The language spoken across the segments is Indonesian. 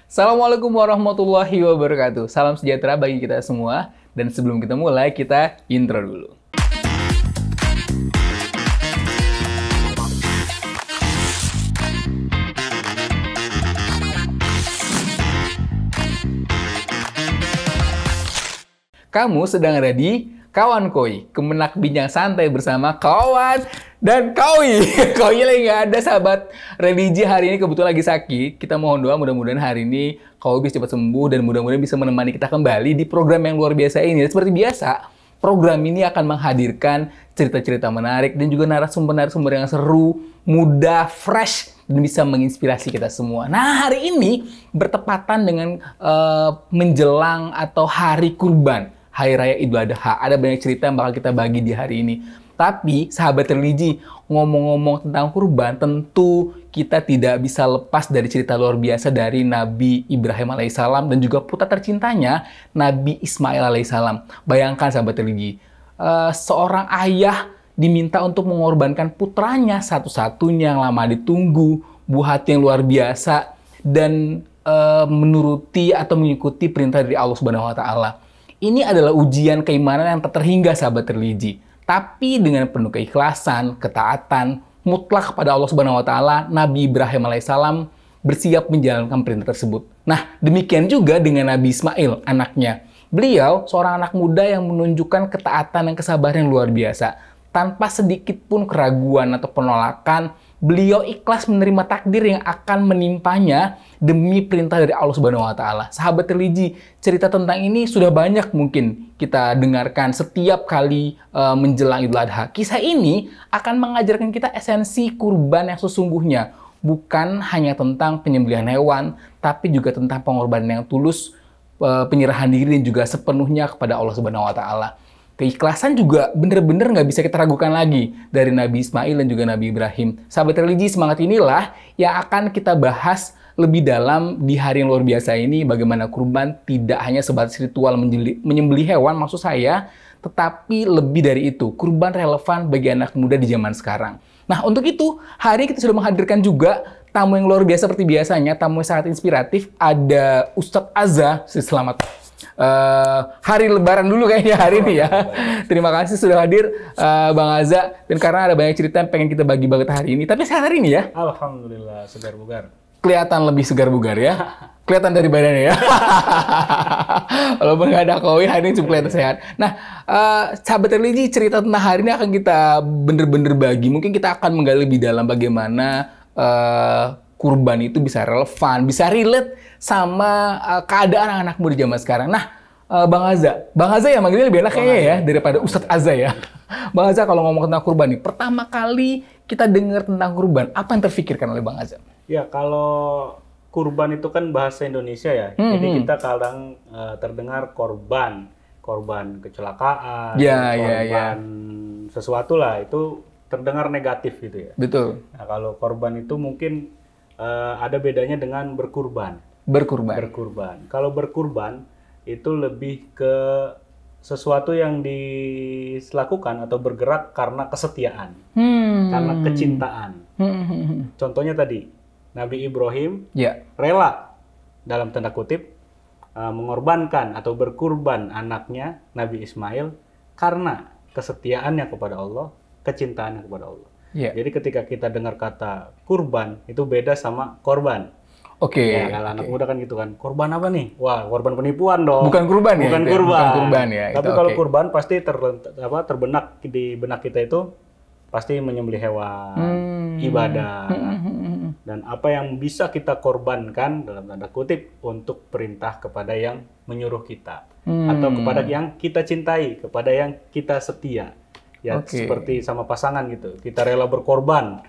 Assalamualaikum warahmatullahi wabarakatuh. Salam sejahtera bagi kita semua. Dan sebelum kita mulai, kita intro dulu. Kamu sedang ada di Kawan Koi, Kemenak Bincang Santai bersama kawan dan Koi. Koi lagi nggak ada, sahabat religi hari ini kebetulan lagi sakit. Kita mohon doa mudah-mudahan hari ini Koi bisa cepat sembuh dan mudah-mudahan bisa menemani kita kembali di program yang luar biasa ini. Dan seperti biasa, program ini akan menghadirkan cerita-cerita menarik dan juga narasumber-narasumber yang seru, mudah, fresh, dan bisa menginspirasi kita semua. Nah, hari ini bertepatan dengan menjelang atau hari kurban, Hari Raya Idul Adha. Ada banyak cerita yang bakal kita bagi di hari ini. Tapi, sahabat religi, ngomong-ngomong tentang kurban, tentu kita tidak bisa lepas dari cerita luar biasa dari Nabi Ibrahim alaihissalam dan juga putra tercintanya, Nabi Ismail alaihissalam. Bayangkan, sahabat religi, seorang ayah diminta untuk mengorbankan putranya satu-satunya yang lama ditunggu, buah hati yang luar biasa, dan menuruti atau mengikuti perintah dari Allah Subhanahu wa Ta'ala. Ini adalah ujian keimanan yang tak terhingga, sahabat religi. Tapi dengan penuh keikhlasan, ketaatan, mutlak kepada Allah Subhanahu wa Ta'ala, Nabi Ibrahim alaihissalam bersiap menjalankan perintah tersebut. Nah, demikian juga dengan Nabi Ismail, anaknya. Beliau seorang anak muda yang menunjukkan ketaatan dan kesabaran yang luar biasa. Tanpa sedikit pun keraguan atau penolakan, beliau ikhlas menerima takdir yang akan menimpanya demi perintah dari Allah Subhanahu wa Ta'ala. Sahabat religi, cerita tentang ini sudah banyak mungkin kita dengarkan setiap kali menjelang Idul Adha. Kisah ini akan mengajarkan kita esensi kurban yang sesungguhnya. Bukan hanya tentang penyembelihan hewan, tapi juga tentang pengorbanan yang tulus, penyerahan diri dan juga sepenuhnya kepada Allah Subhanahu wa Ta'ala. Keikhlasan juga benar-benar nggak bisa kita ragukan lagi dari Nabi Ismail dan juga Nabi Ibrahim. Sahabat religi, semangat inilah yang akan kita bahas lebih dalam di hari yang luar biasa ini. Bagaimana kurban tidak hanya sebatas ritual menyembelih hewan, maksud saya, tetapi lebih dari itu. Kurban relevan bagi anak muda di zaman sekarang. Nah, untuk itu, hari ini kita sudah menghadirkan juga tamu yang luar biasa seperti biasanya. Tamu yang sangat inspiratif. Ada Ustadz Azza. Selamat hari Lebaran dulu kayaknya hari ini ya. Terima kasih sudah hadir Bang Azza. Dan karena ada banyak cerita yang pengen kita bagi banget hari ini. Tapi sehat hari ini ya? Alhamdulillah, segar bugar. Kelihatan lebih segar bugar ya. Kelihatan dari badannya ya. Walaupun nggak ada Koi, hari ini cuma kelihatan sehat. Nah, sahabat religi, cerita tentang hari ini akan kita bener-bener bagi. Mungkin kita akan menggali lebih dalam bagaimana kurban itu bisa relevan, bisa relate sama keadaan anak muda zaman sekarang. Nah, Bang Azza ya manggilnya lebih enak kayaknya ya daripada Ustadz Azza ya. Bang Azza, kalau ngomong tentang kurban nih, pertama kali kita dengar tentang kurban, apa yang terfikirkan oleh Bang Azza? Ya, kalau kurban itu kan bahasa Indonesia ya. Jadi kita kadang terdengar korban kecelakaan, korban sesuatu lah, itu terdengar negatif gitu ya. Betul. Nah, kalau korban itu mungkin ada bedanya dengan berkurban. Berkurban. Kalau berkurban itu lebih ke sesuatu yang dilakukan atau bergerak karena kesetiaan, karena kecintaan. Contohnya tadi, Nabi Ibrahim rela, dalam tanda kutip, mengorbankan atau berkurban anaknya, Nabi Ismail, karena kesetiaannya kepada Allah, kecintaannya kepada Allah. Jadi ketika kita dengar kata kurban, itu beda sama korban. Ya, kalau anak muda kan gitu kan, korban apa nih? Wah, korban penipuan dong. Bukan kurban ya? Bukan kurban ya. Tapi kalau kurban pasti terbenak di benak kita itu pasti menyembelih hewan, ibadah. Dan apa yang bisa kita korbankan dalam tanda kutip untuk perintah kepada yang menyuruh kita. Atau kepada yang kita cintai, kepada yang kita setia. Ya, seperti sama pasangan gitu. Kita rela berkorban.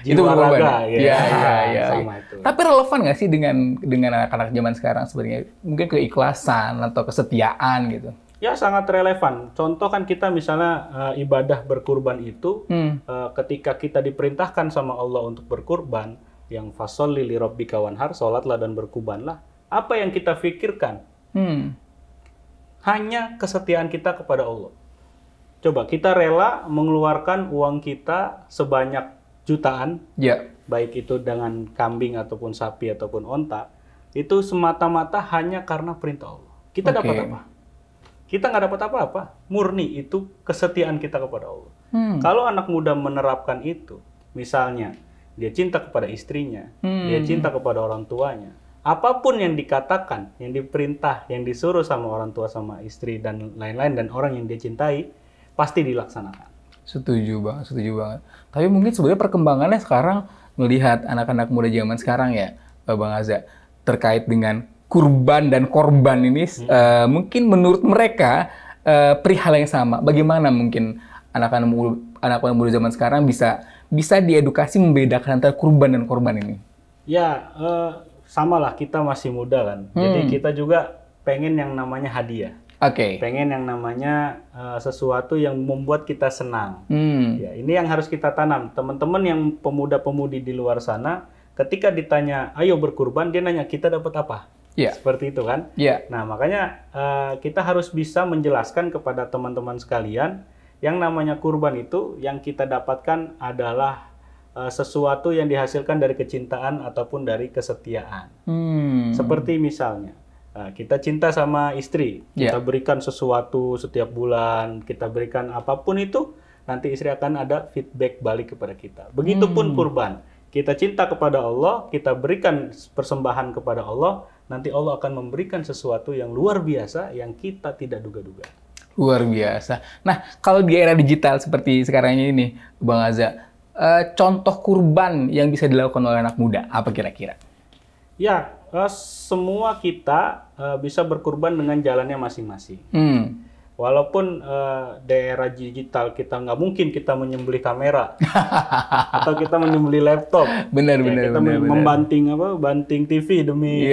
Jiwa raga. Sama itu. Tapi relevan nggak sih dengan anak-anak zaman sekarang sebenarnya? Mungkin keikhlasan atau kesetiaan gitu. Ya, sangat relevan. Contoh kan kita misalnya ibadah berkurban itu ketika kita diperintahkan sama Allah untuk berkurban, yang fasholli li rabbika wanhar, salatlah dan berkurbanlah. Apa yang kita pikirkan? Hanya kesetiaan kita kepada Allah. Coba kita rela mengeluarkan uang kita sebanyak jutaan, baik itu dengan kambing ataupun sapi ataupun onta, itu semata-mata hanya karena perintah Allah. Kita dapat apa? Kita nggak dapat apa-apa. Murni itu kesetiaan kita kepada Allah. Kalau anak muda menerapkan itu, misalnya dia cinta kepada istrinya, dia cinta kepada orang tuanya, apapun yang dikatakan, yang diperintah, yang disuruh sama orang tua, sama istri dan lain-lain dan orang yang dia cintai, pasti dilaksanakan. Setuju banget, setuju banget. Tapi mungkin sebenarnya perkembangannya sekarang melihat anak-anak muda zaman sekarang ya, Bang Azza, terkait dengan kurban dan korban ini, mungkin menurut mereka perihal yang sama. Bagaimana mungkin anak-anak muda zaman sekarang bisa diedukasi membedakan antara kurban dan korban ini? Ya, samalah, kita masih muda kan. Jadi kita juga pengen yang namanya hadiah. Pengen yang namanya sesuatu yang membuat kita senang. Ya, ini yang harus kita tanam. Teman-teman yang pemuda-pemudi di luar sana, ketika ditanya, ayo berkurban, dia nanya, kita dapat apa? Seperti itu kan? Nah, makanya kita harus bisa menjelaskan kepada teman-teman sekalian, yang namanya kurban itu, yang kita dapatkan adalah sesuatu yang dihasilkan dari kecintaan ataupun dari kesetiaan. Seperti misalnya, kita cinta sama istri, kita berikan sesuatu setiap bulan, kita berikan apapun itu, nanti istri akan ada feedback balik kepada kita. Begitupun kurban, kita cinta kepada Allah, kita berikan persembahan kepada Allah, nanti Allah akan memberikan sesuatu yang luar biasa yang kita tidak duga-duga. Luar biasa. Nah, kalau di era digital seperti sekarang ini, Bang Azza, contoh kurban yang bisa dilakukan oleh anak muda, apa kira-kira? Ya, semua kita bisa berkurban dengan jalannya masing-masing. Walaupun daerah digital kita nggak mungkin kita menyembelih kamera atau kita menyembelih laptop, kita membanting banting TV demi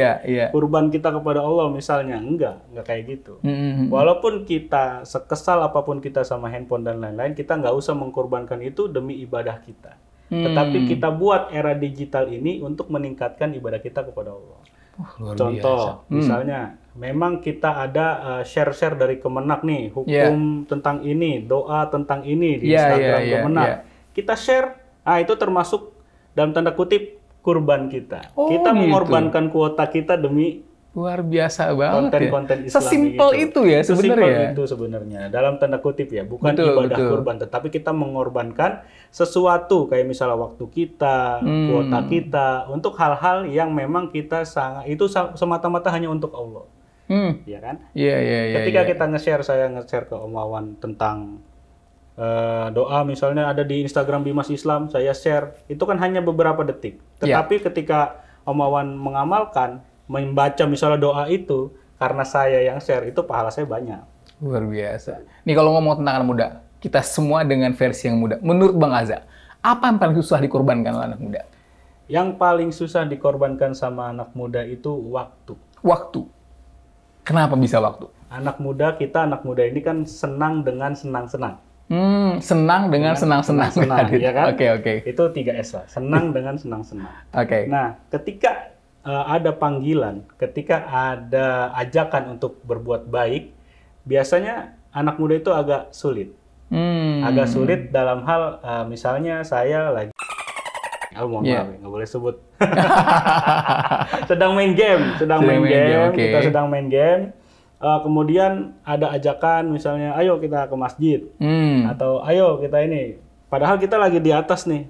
kurban kita kepada Allah misalnya, enggak kayak gitu. Walaupun kita sekesal apapun kita sama handphone dan lain-lain, kita nggak usah mengkorbankan itu demi ibadah kita. Tetapi kita buat era digital ini untuk meningkatkan ibadah kita kepada Allah. Contoh, misalnya, memang kita ada share-share dari Kemenak nih, hukum tentang ini, doa tentang ini di Instagram Kemenak. Kita share, itu termasuk dalam tanda kutip kurban kita. Kita mengorbankan kuota kita demi luar biasa banget konten-konten Islam. Sesimpel itu ya sebenarnya. Sesimpel itu sebenarnya, dalam tanda kutip ya, bukan ibadah kurban, tetapi kita mengorbankan sesuatu kayak misalnya waktu kita, kuota kita, untuk hal-hal yang memang kita itu semata-mata hanya untuk Allah. Ya kan? Ketika kita saya nge-share ke Om Wawan tentang doa misalnya ada di Instagram Bimas Islam, saya share, itu kan hanya beberapa detik. Tetapi ketika Om Wawan mengamalkan, membaca misalnya doa itu, karena saya yang share, itu pahala saya banyak. Luar biasa. Nih kalau ngomong tentang anak muda, kita semua dengan versi yang muda. Menurut Bang Azza, apa yang paling susah dikorbankan oleh anak muda? Yang paling susah dikorbankan sama anak muda itu waktu. Waktu? Kenapa bisa waktu? Anak muda ini kan senang dengan senang-senang. Senang dengan senang-senang. Ya kan? Oke. Itu 3S lah. Senang dengan senang-senang. Nah, ketika ada panggilan, ketika ada ajakan untuk berbuat baik, biasanya anak muda itu agak sulit. Agak sulit dalam hal, misalnya saya lagi, nggak boleh sebut. sedang main game, kita sedang main game. Kemudian ada ajakan, misalnya, ayo kita ke masjid, atau ayo kita ini. Padahal kita lagi di atas nih,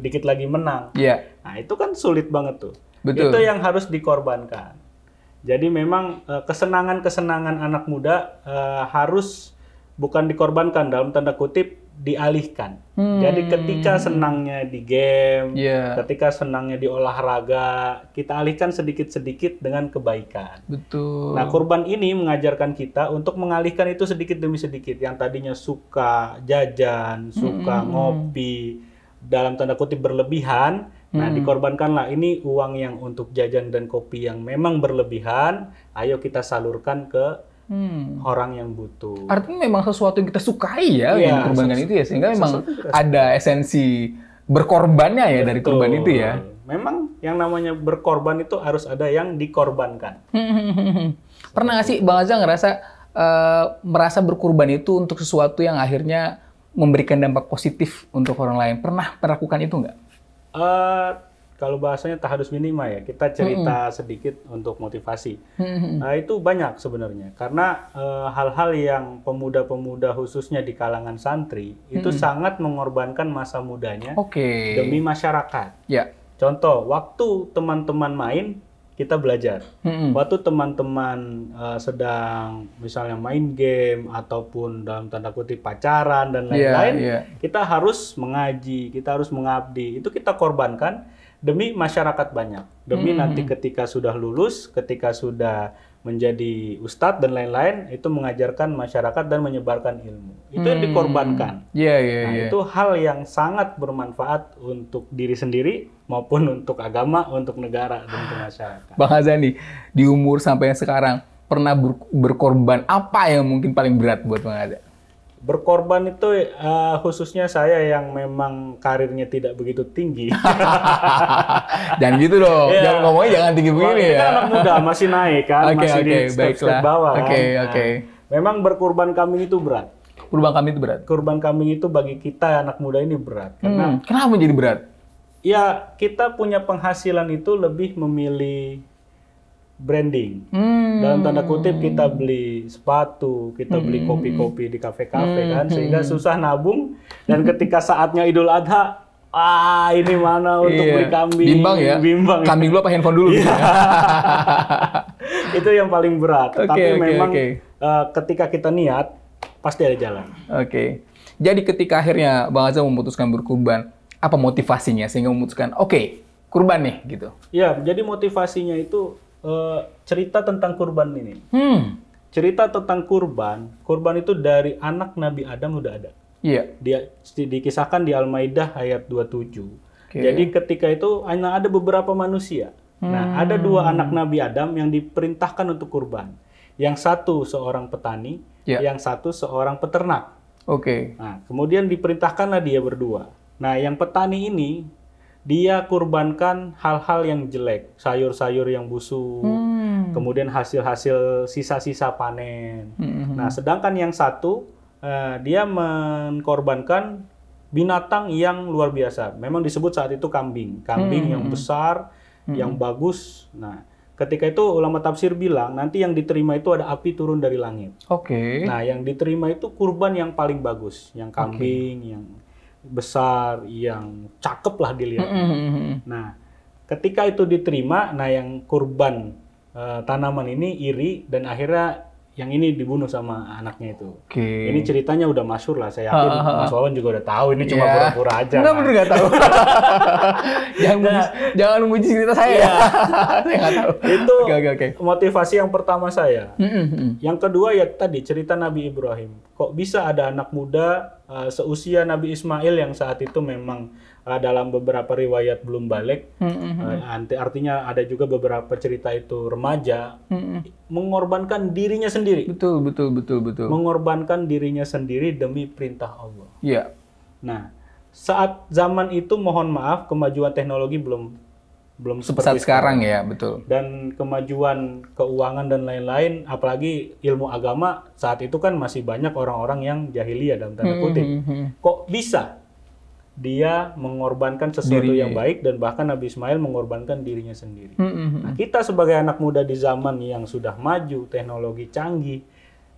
dikit lagi menang. Nah, itu kan sulit banget tuh. Itu yang harus dikorbankan. Jadi memang kesenangan-kesenangan anak muda harus bukan dikorbankan, dalam tanda kutip dialihkan. Jadi ketika senangnya di game, ketika senangnya di olahraga, kita alihkan sedikit-sedikit dengan kebaikan. Nah, kurban ini mengajarkan kita untuk mengalihkan itu sedikit demi sedikit. Yang tadinya suka jajan, suka ngopi, dalam tanda kutip berlebihan, nah dikorbankanlah ini uang yang untuk jajan dan kopi yang memang berlebihan, ayo kita salurkan ke orang yang butuh. Artinya memang sesuatu yang kita sukai ya, yang dikorbankan itu ya, sehingga memang ada esensi berkorbannya ya dari kurban itu ya. Memang yang namanya berkorban itu harus ada yang dikorbankan. Pernah nggak sih Bang Azza merasa berkurban itu untuk sesuatu yang akhirnya memberikan dampak positif untuk orang lain? Pernah melakukan itu nggak? kalau bahasanya tahadus minima ya, kita cerita sedikit untuk motivasi. Itu banyak sebenarnya, karena hal-hal yang pemuda-pemuda khususnya di kalangan santri itu sangat mengorbankan masa mudanya demi masyarakat. Contoh, waktu teman-teman main, kita belajar. Waktu teman-teman sedang misalnya main game ataupun dalam tanda kutip pacaran dan lain-lain, kita harus mengaji, kita harus mengabdi. Itu kita korbankan demi masyarakat banyak. Demi nanti ketika sudah lulus, ketika sudah menjadi ustadz dan lain-lain, itu mengajarkan masyarakat dan menyebarkan ilmu. Itu yang dikorbankan. Itu hal yang sangat bermanfaat untuk diri sendiri maupun untuk agama, untuk negara dan untuk masyarakat. Bang Azani, di umur sampai yang sekarang, pernah berkorban apa yang mungkin paling berat buat Bang Azani? Berkorban itu khususnya saya yang memang karirnya tidak begitu tinggi. Jangan gitu dong, jangan ngomongnya jangan tinggi begini ya. Kan anak muda, masih naik kan, masih di step bawah. Memang berkorban kambing itu berat. Kurban kambing itu berat? Kurban kambing itu bagi kita anak muda ini berat. Karena kenapa menjadi berat? Ya, kita punya penghasilan itu lebih memilih branding. Dalam tanda kutip kita beli sepatu, kita beli kopi-kopi di kafe-kafe kan, sehingga susah nabung dan ketika saatnya Idul Adha, ini mana untuk beli kambing? Bimbang ya? Bimbang. Kambing dulu apa handphone dulu? Itu yang paling berat. Tapi memang ketika kita niat, pasti ada jalan. Jadi ketika akhirnya Bang Azza memutuskan berkurban, apa motivasinya sehingga memutuskan, kurban nih gitu? Ya, jadi motivasinya itu cerita tentang kurban ini. Cerita tentang kurban itu dari anak Nabi Adam udah ada. Dia dikisahkan di Al-Maidah ayat 27. Jadi ketika itu hanya ada beberapa manusia. Nah, ada 2 anak Nabi Adam yang diperintahkan untuk kurban. Yang satu seorang petani, yang satu seorang peternak. Nah, kemudian diperintahkanlah dia berdua. Nah, yang petani ini dia kurbankan hal-hal yang jelek, sayur-sayur yang busuk, kemudian hasil-hasil sisa-sisa panen. Nah, sedangkan yang satu, dia mengkorbankan binatang yang luar biasa. Memang disebut saat itu kambing yang besar, yang bagus. Nah, ketika itu ulama tafsir bilang, nanti yang diterima itu ada api turun dari langit. Nah, yang diterima itu kurban yang paling bagus, yang kambing, yang besar, yang cakep lah dilihat. Nah, ketika itu diterima, nah yang kurban tanaman ini iri dan akhirnya yang ini dibunuh sama anaknya itu. Ini ceritanya udah masyhur lah, saya yakin Mas Wawan juga udah tahu. Ini cuma pura-pura aja. Enggak, bener nggak tahu. Jangan menguji cerita saya. Saya nggak tahu. Itu motivasi yang pertama saya. Yang kedua ya tadi cerita Nabi Ibrahim. Kok bisa ada anak muda seusia Nabi Ismail yang saat itu memang dalam beberapa riwayat belum balik, artinya ada juga beberapa cerita itu remaja, mengorbankan dirinya sendiri. Betul. Mengorbankan dirinya sendiri demi perintah Allah. Nah, saat zaman itu mohon maaf kemajuan teknologi belum seperti sekarang ya, betul. Dan kemajuan keuangan dan lain-lain, apalagi ilmu agama saat itu kan masih banyak orang-orang yang jahiliyah dalam tanda kutip. Kok bisa dia mengorbankan sesuatu yang baik dan bahkan Nabi Ismail mengorbankan dirinya sendiri. Nah, kita sebagai anak muda di zaman yang sudah maju, teknologi canggih,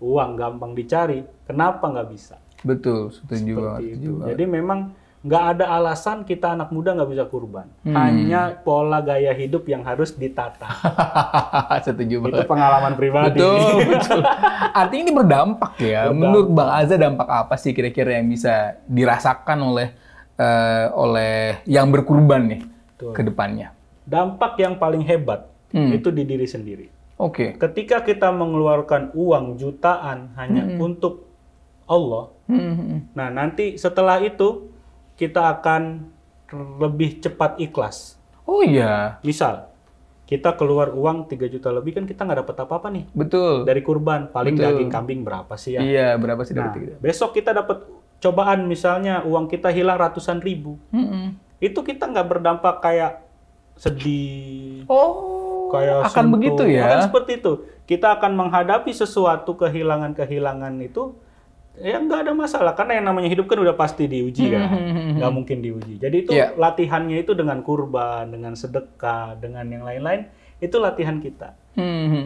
uang gampang dicari, kenapa nggak bisa? Betul, setuju banget. Jadi memang nggak ada alasan kita anak muda nggak bisa kurban. Hanya pola gaya hidup yang harus ditata. Setuju banget. Itu pengalaman pribadi. Betul. Artinya ini berdampak ya. Menurut Bang Azza dampak apa sih kira-kira yang bisa dirasakan oleh yang berkurban nih ke depannya? Dampak yang paling hebat itu di diri sendiri. Ketika kita mengeluarkan uang jutaan hanya untuk Allah, nah nanti setelah itu kita akan lebih cepat ikhlas. Misal kita keluar uang 3 juta lebih, kan kita nggak dapat apa-apa nih. Dari kurban, paling daging kambing berapa sih ya? Berapa sih dapat? Nah, besok kita dapat cobaan, misalnya uang kita hilang ratusan ribu. Itu kita nggak berdampak kayak sedih. Kayak akan suntuk. Begitu ya? Akan seperti itu. Kita akan menghadapi sesuatu kehilangan-kehilangan itu Ya nggak ada masalah, karena yang namanya hidup kan udah pasti diuji kan, nggak mungkin diuji. Jadi itu latihannya itu dengan kurban, dengan sedekah, dengan yang lain-lain, itu latihan kita.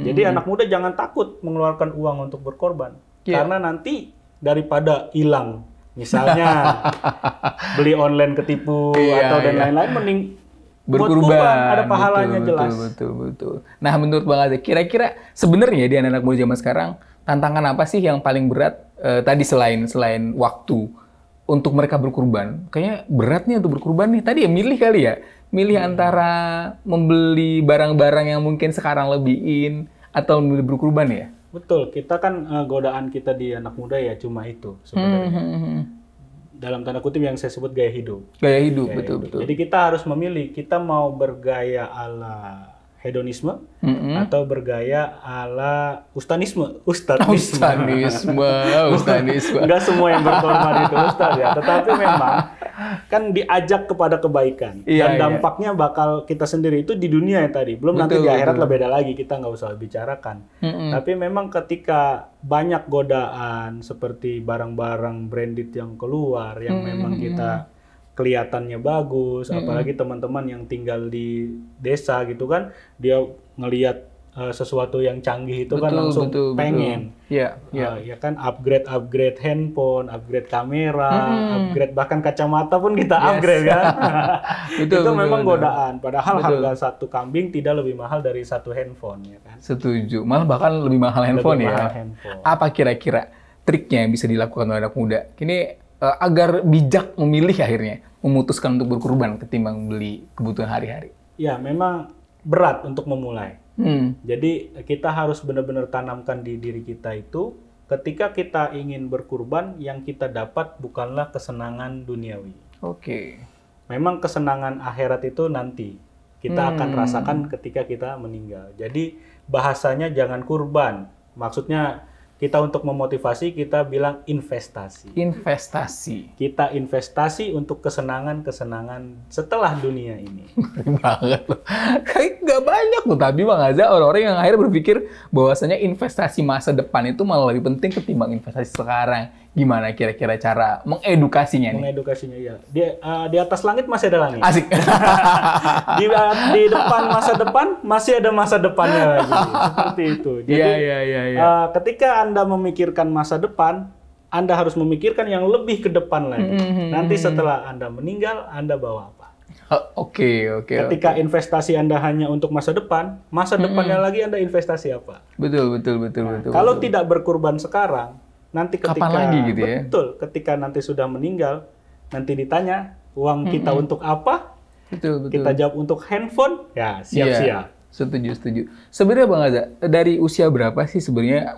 Jadi anak muda jangan takut mengeluarkan uang untuk berkorban, karena nanti daripada hilang, misalnya beli online ketipu atau dan lain-lain, mending berkurban, ada pahalanya jelas. Betul. Nah, menurut Bang Azza, kira-kira sebenarnya di anak-anak muda zaman sekarang tantangan apa sih yang paling berat tadi selain waktu untuk mereka berkurban? Kayaknya berat nih untuk berkurban nih. Tadi ya milih kali ya, milih antara membeli barang-barang yang mungkin sekarang lebih in atau membeli berkurban ya. Betul, kita kan godaan kita di anak muda ya cuma itu sebenarnya. Dalam tanda kutip yang saya sebut gaya hidup. Gaya hidup, betul. Jadi kita harus memilih, kita mau bergaya ala hedonisme atau bergaya ala ustanisme. Enggak semua yang berkorban itu ustaz ya, tetapi memang kan diajak kepada kebaikan. Dan dampaknya bakal kita sendiri itu di dunia yang tadi. Belum nanti di akhirat lebih beda lagi, kita nggak usah bicarakan. Tapi memang ketika banyak godaan seperti barang-barang branded yang keluar, yang memang kita kelihatannya bagus, apalagi teman-teman yang tinggal di desa gitu kan, dia ngelihat sesuatu yang canggih itu kan langsung pengen. Ya kan, upgrade handphone, upgrade kamera, upgrade bahkan kacamata pun kita upgrade kan. Itu memang godaan. Padahal harga satu kambing tidak lebih mahal dari satu handphone ya kan. Setuju. Malah bahkan lebih mahal handphone ya. Apa kira-kira triknya yang bisa dilakukan oleh anak muda? Ini agar bijak memilih akhirnya, memutuskan untuk berkurban ketimbang beli kebutuhan hari-hari. Ya, memang berat untuk memulai. Jadi kita harus benar-benar tanamkan di diri kita itu, ketika kita ingin berkurban, yang kita dapat bukanlah kesenangan duniawi. Memang kesenangan akhirat itu nanti kita akan rasakan ketika kita meninggal. Jadi bahasanya jangan kurban. Maksudnya kita untuk memotivasi, kita bilang investasi. Kita investasi untuk kesenangan-kesenangan setelah dunia ini. Banget loh. Kayak nggak banyak loh. Tapi Bang Azza, orang-orang yang akhirnya berpikir bahwasanya investasi masa depan itu malah lebih penting ketimbang investasi sekarang. Gimana kira-kira cara mengedukasinya nih? Mengedukasinya, ya. Di atas langit masih ada langit. Asik. di depan masa depan, masih ada masa depannya lagi. Seperti itu. Jadi, ketika Anda memikirkan masa depan, Anda harus memikirkan yang lebih ke depan lagi. Nanti setelah Anda meninggal, Anda bawa apa? Ketika investasi Anda hanya untuk masa depannya lagi Anda investasi apa? Betul. Kalau tidak berkurban sekarang, nanti ketika kapan lagi gitu ya? Ketika nanti sudah meninggal, nanti ditanya uang kita untuk apa? Betul. Kita jawab untuk handphone, ya siap-siap. Setuju. Sebenarnya Bang Azza, dari usia berapa sih sebenarnya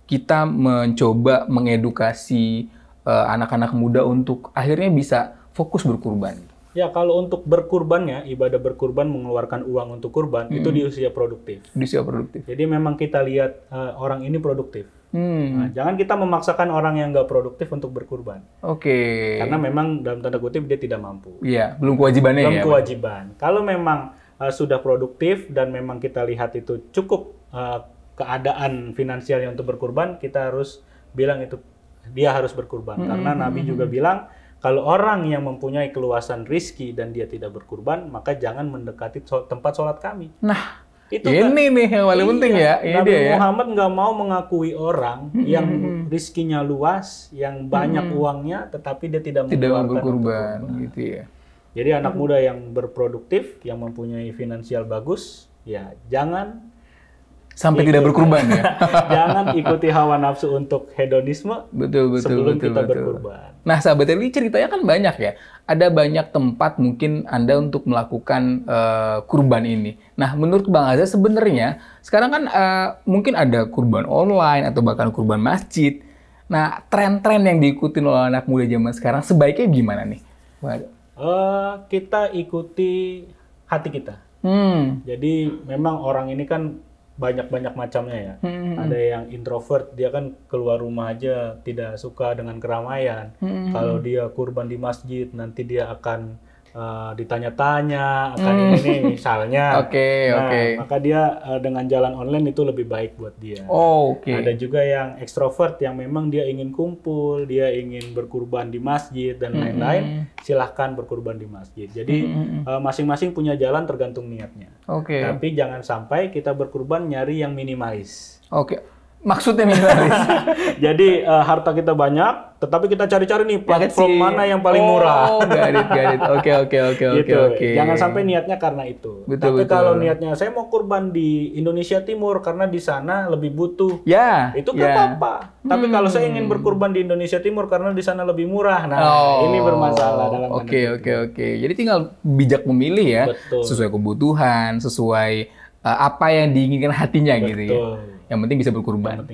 kita mencoba mengedukasi anak-anak muda untuk akhirnya bisa fokus berkurban? Ya, kalau untuk berkurbannya, ibadah berkurban mengeluarkan uang untuk kurban, itu di usia produktif. Jadi memang kita lihat orang ini produktif. Nah, jangan kita memaksakan orang yang nggak produktif untuk berkurban. Karena memang dalam tanda kutip dia tidak mampu. Iya, belum kewajibannya. Belum kewajiban. Kalau memang sudah produktif dan memang kita lihat itu cukup keadaan finansialnya untuk berkurban, kita harus bilang itu dia harus berkurban. Karena Nabi juga bilang, kalau orang yang mempunyai keluasan rizki dan dia tidak berkurban, maka jangan mendekati tempat sholat kami. Nah, itu ini nih yang paling penting ya. Nabi Muhammad nggak mau mengakui orang yang rizkinya luas, yang banyak uangnya, tetapi dia tidak berkurban. Gitu ya. Jadi anak muda yang berproduktif, yang mempunyai finansial bagus, ya jangan sampai tidak berkurban ya. Jangan ikuti hawa nafsu untuk hedonisme sebelum kita berkurban. Nah, sahabat ini ceritanya kan banyak ya. Ada banyak tempat mungkin Anda untuk melakukan kurban ini. Nah, menurut Bang Azza sebenarnya sekarang kan mungkin ada kurban online atau bahkan kurban masjid. Nah, tren-tren yang diikuti oleh anak muda zaman sekarang sebaiknya gimana nih? Kita ikuti hati kita. Jadi memang orang ini kan banyak macamnya ya. Ada yang introvert, dia kan keluar rumah aja tidak suka dengan keramaian. Kalau dia kurban di masjid, nanti dia akan ditanya-tanya akan ini misalnya. Oke. Maka dia dengan jalan online itu lebih baik buat dia. Oke. Ada juga yang ekstrovert yang memang dia ingin kumpul, dia ingin berkurban di masjid dan lain-lain, silahkan berkurban di masjid. Jadi masing-masing punya jalan tergantung niatnya. Oke. Tapi jangan sampai kita berkurban nyari yang minimalis. Oke. Maksudnya minimalis. Jadi harta kita banyak, tetapi kita cari-cari nih platform mana yang paling murah. Oh, got it. Oke. Jangan sampai niatnya karena itu. Tapi kalau niatnya saya mau kurban di Indonesia Timur karena di sana lebih butuh. Ya. Itu nggak apa-apa. Tapi kalau saya ingin berkurban di Indonesia Timur karena di sana lebih murah. Nah, ini bermasalah dalam Oke. Jadi tinggal bijak memilih ya. Betul. Sesuai kebutuhan, sesuai apa yang diinginkan hatinya gitu ya. Yang penting bisa berkurban.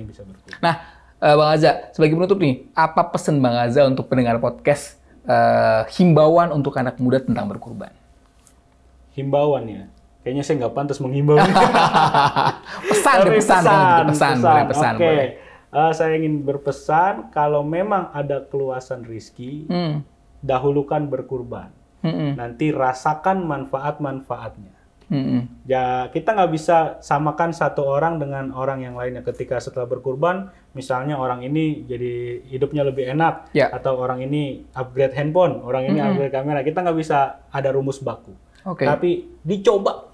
Nah, Bang Aza, sebagai penutup nih, apa pesan Bang Aza untuk pendengar podcast himbauan untuk anak muda tentang berkurban? Himbauan ya? Kayaknya saya nggak pantas menghimbau. pesan. Oke. Saya ingin berpesan, kalau memang ada keluasan rezeki, dahulukan berkurban. Nanti rasakan manfaat-manfaatnya. Ya, kita nggak bisa samakan satu orang dengan orang yang lainnya. Ketika setelah berkurban, misalnya orang ini jadi hidupnya lebih enak, atau orang ini upgrade handphone, orang ini upgrade kamera, kita nggak bisa ada rumus baku. Tapi dicoba.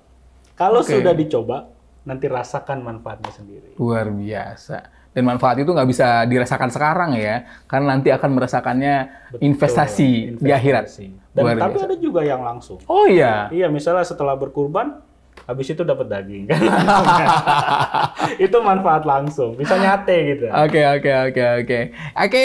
Kalau sudah dicoba, nanti rasakan manfaatnya sendiri. Luar biasa. Dan manfaat itu nggak bisa dirasakan sekarang ya, karena nanti akan merasakannya investasi di akhirat. Dan tapi ada juga yang langsung. Oh iya? Iya, misalnya setelah berkurban, habis itu dapat daging. Itu manfaat langsung, bisa nyate gitu. Oke,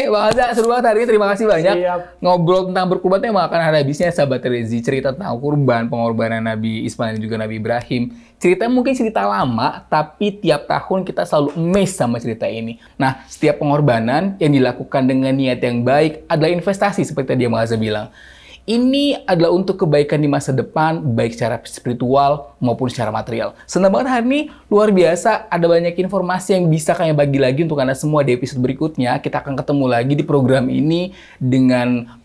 Bang Aza, seru banget hari ini. Terima kasih banyak. Siap. Ngobrol tentang berkurban itu emang akan ada habisnya, sahabat Rezi. Cerita tentang kurban, pengorbanan Nabi Ismail dan juga Nabi Ibrahim. Ceritanya mungkin cerita lama, tapi tiap tahun kita selalu amazed sama cerita ini. Nah, setiap pengorbanan yang dilakukan dengan niat yang baik adalah investasi, seperti tadi yang Bang Aza bilang. Ini adalah untuk kebaikan di masa depan, baik secara spiritual maupun secara material. Senang banget hari ini, luar biasa. Ada banyak informasi yang bisa kami bagi lagi untuk Anda semua di episode berikutnya. Kita akan ketemu lagi di program ini dengan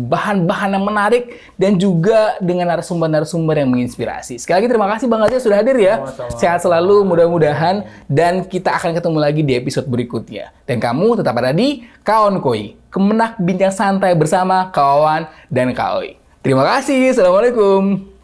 bahan-bahan yang menarik dan juga dengan narasumber-narasumber yang menginspirasi. Sekali lagi terima kasih Bang Aza sudah hadir ya. Sama-sama. Sehat selalu, mudah-mudahan. Dan kita akan ketemu lagi di episode berikutnya. Dan kamu tetap ada di Kawan Koi. Kemenak bincang santai bersama kawan dan Kak Oi. Terima kasih. Assalamualaikum.